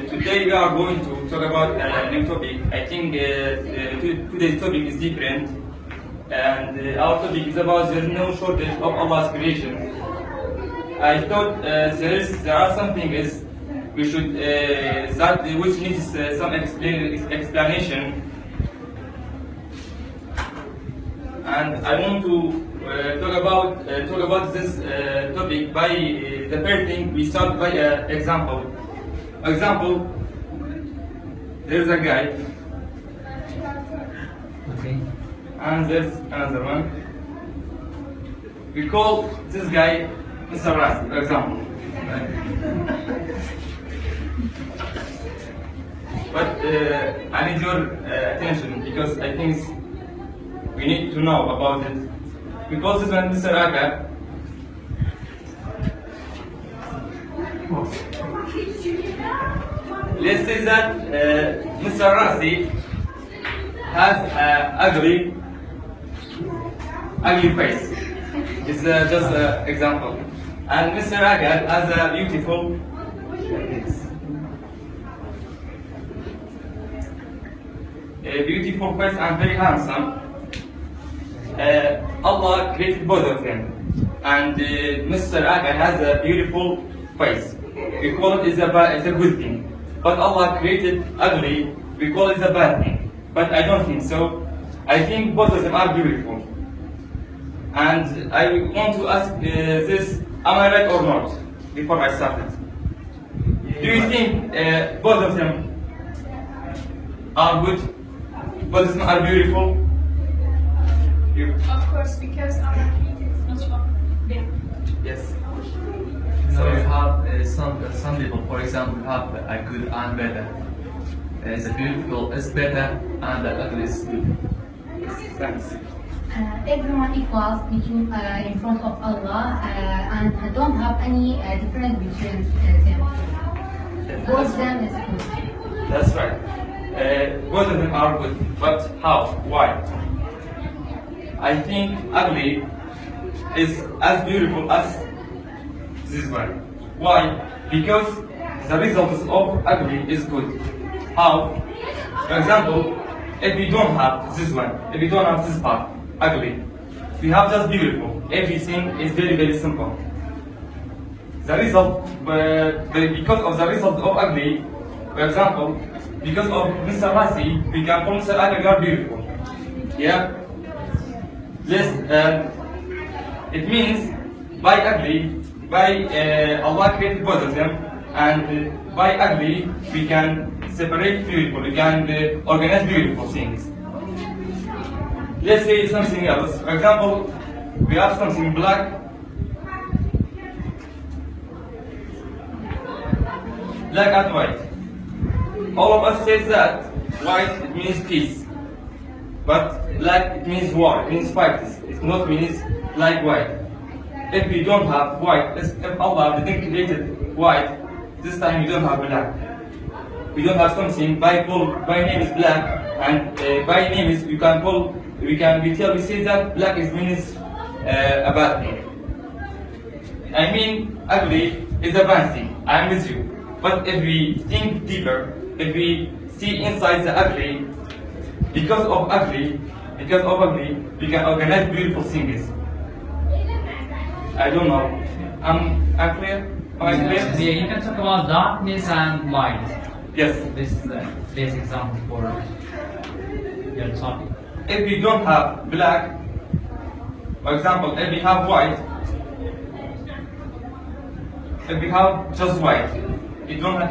Today we are going to talk about a new topic. I think today's topic is different, and our topic is about there is no shortage of Allah's creation. I thought there are some things we should that which needs some explanation, and I want to talk about this topic by the first thing. We start by an example. Example, there's a guy, Okay. and there's another one. We call this guy Mr. Ras, for example. But I need your attention because I think we need to know about it. We call this one Mr. Aga. Let's say that Mr. Rasi has an ugly face. It's just an example. And Mr. Aga has a beautiful face. A beautiful face and very handsome. Allah created both of them. And Mr. Aga has a beautiful face. We call it is a good thing. But Allah created ugly, we call it a bad thing. But I don't think so. I think both of them are beautiful. And I want to ask this, am I right or not? Before I started. Do you think both of them are good? Both of them are beautiful? You? Of course, because Allah created each of them. Yes. So you have some people, for example, have a good and better. The beautiful is better and the ugly is good. Thanks. Everyone equals in front of Allah and don't have any difference between them. Both of them is good. That's right. Both of them are good. But how? Why? I think ugly is as beautiful as this one. Why? Because the result of ugly is good. How? For example, if we don't have this one, if we don't have this part, ugly, we have just beautiful. Everything is very, very simple. The result, because of the result of ugly, for example, because of Mr. Rasi, we can call Mr. Aga, you are beautiful. Yeah? This, it means by ugly, Allah created both of them, and by ugly we can separate beautiful, we can organize beautiful things. Let's say something else. For example, we have something black, and white. All of us say that white it means peace, but black it means war, it means fight. It not means like white. If we don't have white, if Allah didn't create white, this time we don't have black. We don't have something by name is black, and by name is we say that black means a bad thing. I mean ugly is a bad thing. I am with you. But if we think deeper, if we see inside the ugly, because of ugly, we can organize beautiful things. I don't know. I'm clear? Am I clear? Yeah, you can talk about darkness and light. Yes. This is the best example for your topic. If we don't have black, for example, if we have white, if we have just white, if we don't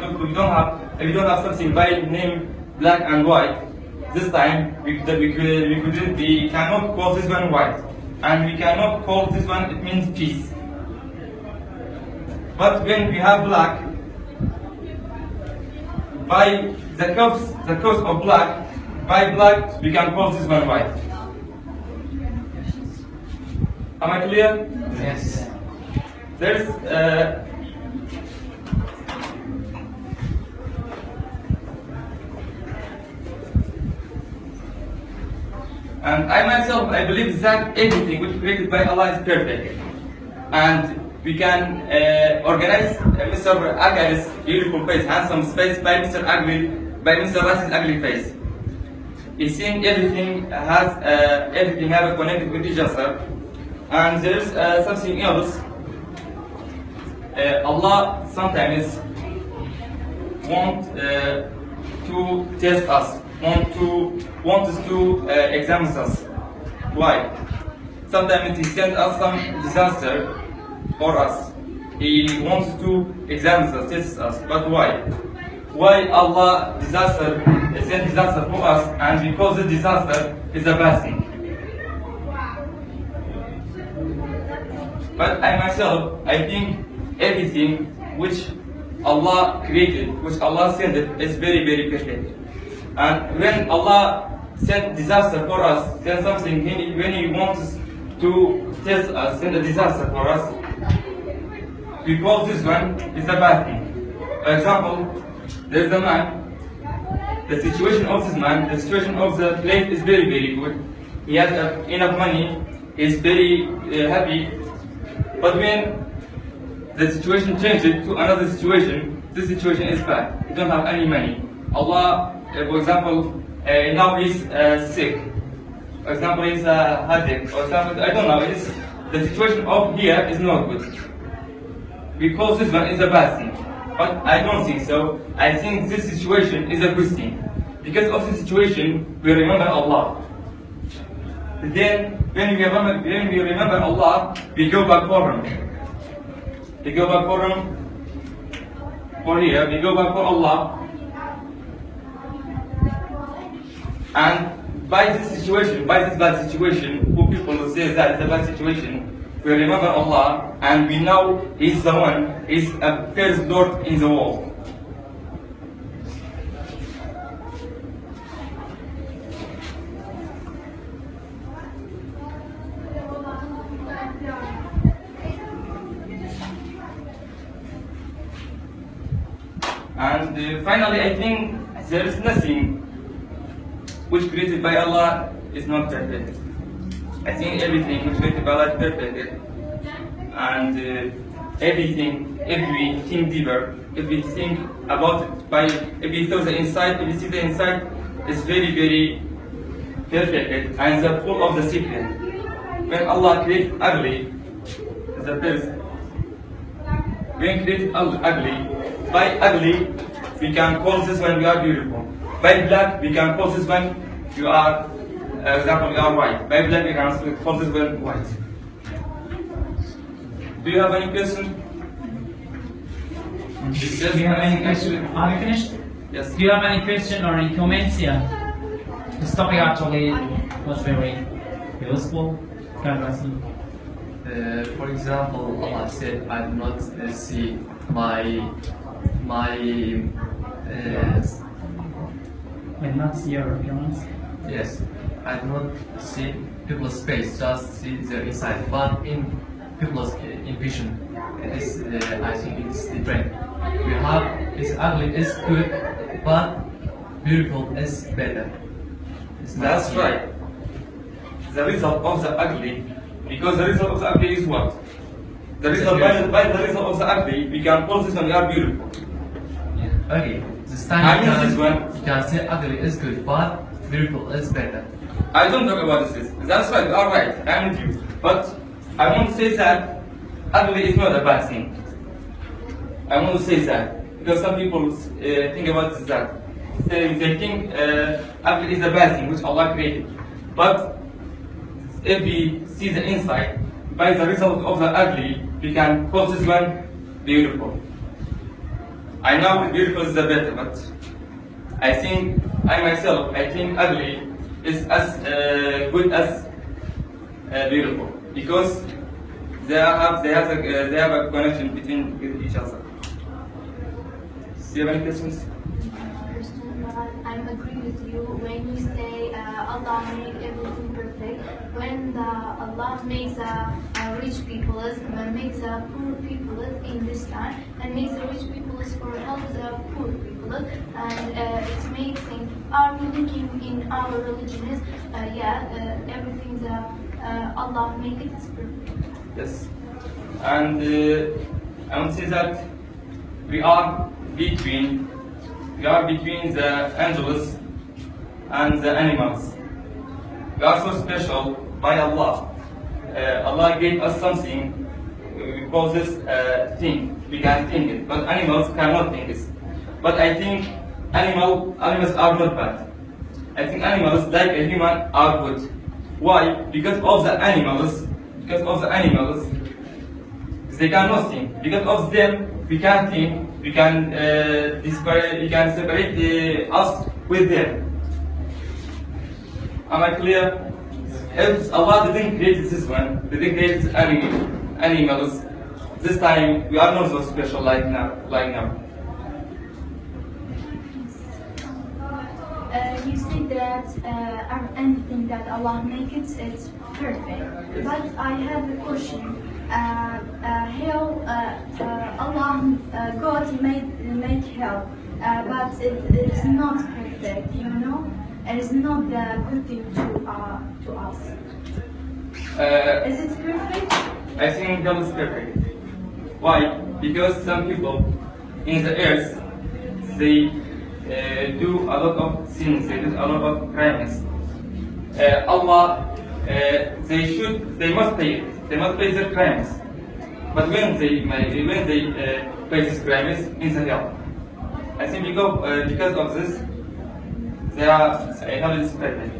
have something by name black and white, this time we cannot call this one white, and we cannot call this one it means peace. But when we have black, by the cause of black, by black we can call this one white. Am I clear? Yes. There's and I myself, I believe that everything which is created by Allah is perfect. And we can organize Mr. Agali's beautiful face, handsome face by Mr. Rasid's ugly face. You think everything has a connected with each other, and there is something else. Allah sometimes want to test us, want us to examine us. Why? Sometimes He sends us some disaster for us. He wants to examine us, test us. But why? Why Allah send disaster for us, and because the disaster is a bad thing? But I myself, I think everything which Allah created, which Allah sent is very, very perfect. And when Allah send disaster for us, send something, when He wants to test us, send a disaster for us, because this one is a bad thing. For example, there is a man, the situation of this man, the situation of the place is very, very good. He has enough money, he is very happy. But when the situation changes to another situation, this situation is bad. He don't have any money. Allah, for example, now he's sick. For example, he's a headache. For example, I don't know. The situation of here is not good. Because this one is a bad thing. But I don't think so. I think this situation is a good thing. Because of this situation, we remember Allah. Then, when we remember Allah, we go back for Him. We go back for Him. For here, we go back for Allah. And by this situation, by this bad situation, who people will say that it's a bad situation, we remember Allah, and we know He's the one, He's a first Lord in the world. And finally, I think there is nothing which created by Allah is not perfect. I think everything which created by Allah is perfect. And everything, if we think deeper, if we think about it, if we thought the inside, if we see the inside, it's very, very perfect and the full of the secret. When Allah created ugly, the first. When created ugly, by ugly, we can call this one you are beautiful. By black, we can call this one you are, example, you are white. By black, we can call this one white. Do you have any question? Do you have any question? Are we finished? Yes. Do you have any question or any comments? Yeah. This topic actually was very useful. God bless you. For example, Allah said, I do not see Will not see your appearance. yes, I do not see people's face, just see their inside. But in people's in vision, I think it's different. We have it's ugly, it's good, but beautiful is better. That's right. The result of the ugly, because the result of the ugly is what? The result by the result of the ugly, we can call this one you are beautiful. Okay, this time I mean this one. you can say ugly is good, but beautiful is better. I don't talk about this. That's right, you are right, I'm with you. But I want to say that ugly is not a bad thing. I want to say that because some people think about this that they think ugly is a bad thing which Allah created. But if we see the inside, by the result of the ugly, we can call this one beautiful. I know beautiful is the better, but I think I think ugly is as good as beautiful because they have a connection between each other. Do you have any questions? I agree with you when you say Allah made everything perfect. When Allah makes rich people, makes poor people in this time, and makes the rich people for help the poor people, and it makes things. Are we looking in our religion is everything that Allah make it is perfect. Yes. And I would say that we are between the angels and the animals. We are so special by Allah. Allah gave us something. We call this thing. We can think it, but animals cannot think this. But I think animals are not bad. I think animals, like a human, are good. Why? Because of the animals, they cannot think. Because of them, we can think. We can separate us with them. Am I clear? If Allah didn't create this one, didn't create animals, this time we are not so special like now. You say that anything that Allah makes it's perfect. But I have a question. Hell, Allah, God made hell, but it is not perfect. You know, it is not the good thing to us. Is it perfect? I think that is perfect. Why? Because some people in the earth, they do a lot of sins, they do a lot of crimes. Allah, they must pay their crimes. But when they pay these crimes in the hell, I think because of this, they are hell is perfect.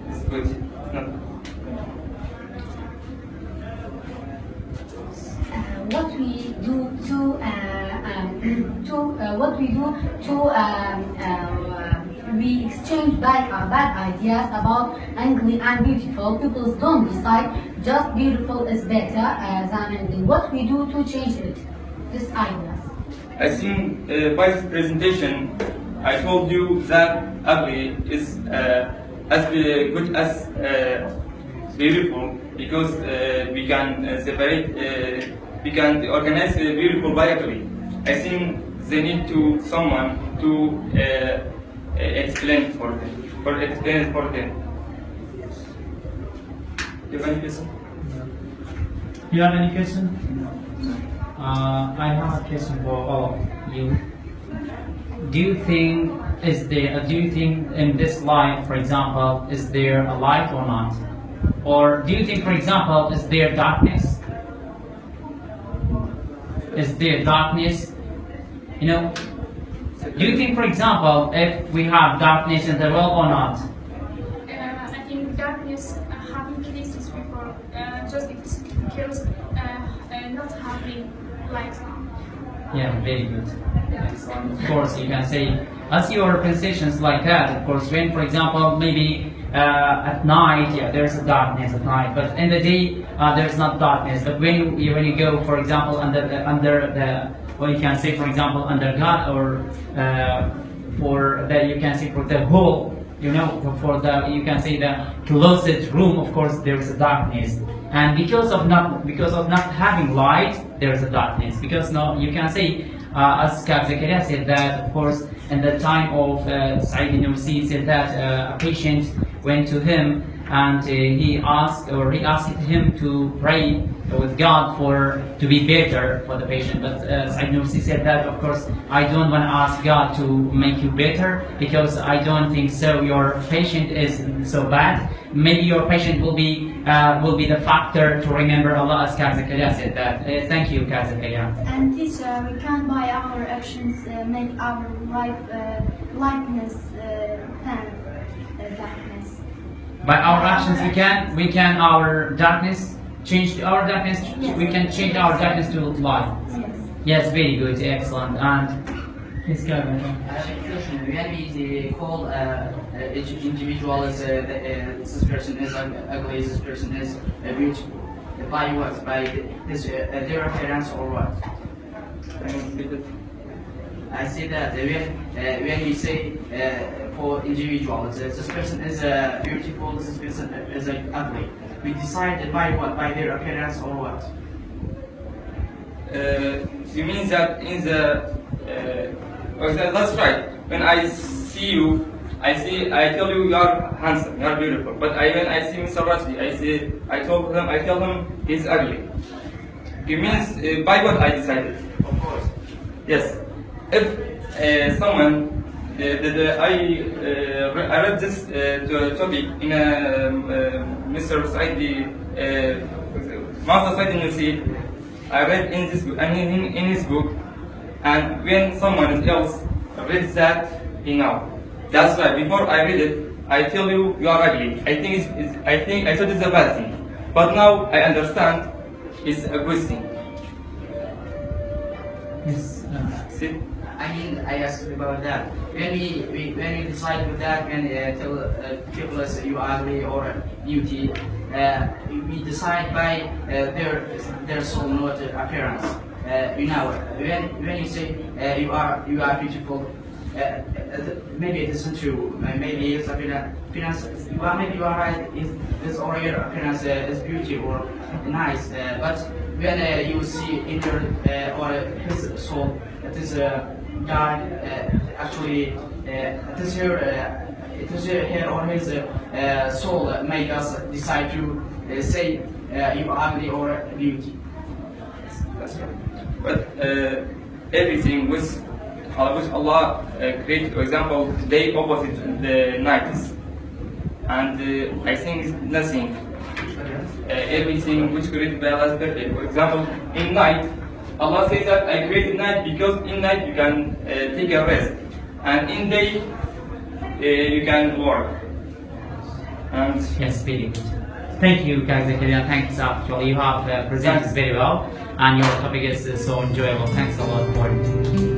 It's good. What we do to we exchange bad ideas about ugly and beautiful. People don't decide just beautiful is better than ugly. What we do to change it? This ideas. I think by this presentation, I told you that ugly is as good as beautiful because we can separate. We can organize beautiful by ugly. I think they need someone to explain for them. Do you have any question? You have any question? I have a question for all of you. Do you think in this life, for example, is there a light or not? Or do you think, for example, is there darkness? Is there darkness? You know, do you think, for example, if we have darkness in the world or not? I think darkness having cases before just because not having light. Yeah, very good. Excellent. Of course, you can say, as your conversations like that, of course, when, for example, maybe at night, yeah, there's a darkness at night, but in the day, there's not darkness. But when you go, for example, under the what you can say, for example, under God, or for the, you can say, for the whole, you know, for the, you can say, the closed room, of course, there is a darkness. And because of not having light, there is a darkness. Because now you can say, as Kab Zakaria said that, of course, in the time of Said Nursi said that a patient went to him and he asked him to pray with God to be better for the patient. But Said Nursi said that, of course, I don't want to ask God to make you better because I don't think so. Your patient is so bad. Maybe your patient will be the factor to remember Allah, as Kab Zakaria said that. Thank you, Kab Zakaria. And teacher, we can by our actions make our likeness darkness. By our actions, we can our darkness change our darkness. Yes. We can change our darkness to light. Yes. Yes, very good, excellent. And please go ahead. When we call each individual as this person is ugly, this person is beautiful. By what? By their appearance or what? I say that when we say for individuals, this person is beautiful, this person is ugly. We decide by what? By their appearance or what? You mean that in the that's right. When I see you, I tell you you are handsome, you are beautiful. But when I see Mr. Rashid, I tell him he's ugly. It means by what I decided. Of course. Yes. If someone, I read this topic in Mr. Saidi, Master Saidi Nursi. I read in this in his book, and when someone else reads that, he know. That's why before I read it, I tell you you are ugly. I thought it's a bad thing, but now I understand it's a good thing. Yes. See? I mean, I asked about that. When we decide with that, when tell people as you ugly or beauty, we decide by their soul, not appearance. You know, when you say you are beautiful, maybe it isn't true. Maybe it's appearance. Well, maybe you are right. It's or your appearance is beauty or nice. But when you see in your or his soul, it is dark. Actually, it is her or his soul make us decide to say you are ugly or beauty. That's right. But everything which Allah created, for example, day opposite the nights, and I think it's nothing. Everything which created by Allah is perfect. For example, in night, Allah says that I created night because in night you can take a rest, and in day you can work. And Yes, very good. Thank you, guys. Thanks, actually. You have presented very well, and your topic is so enjoyable. Thanks a lot for it.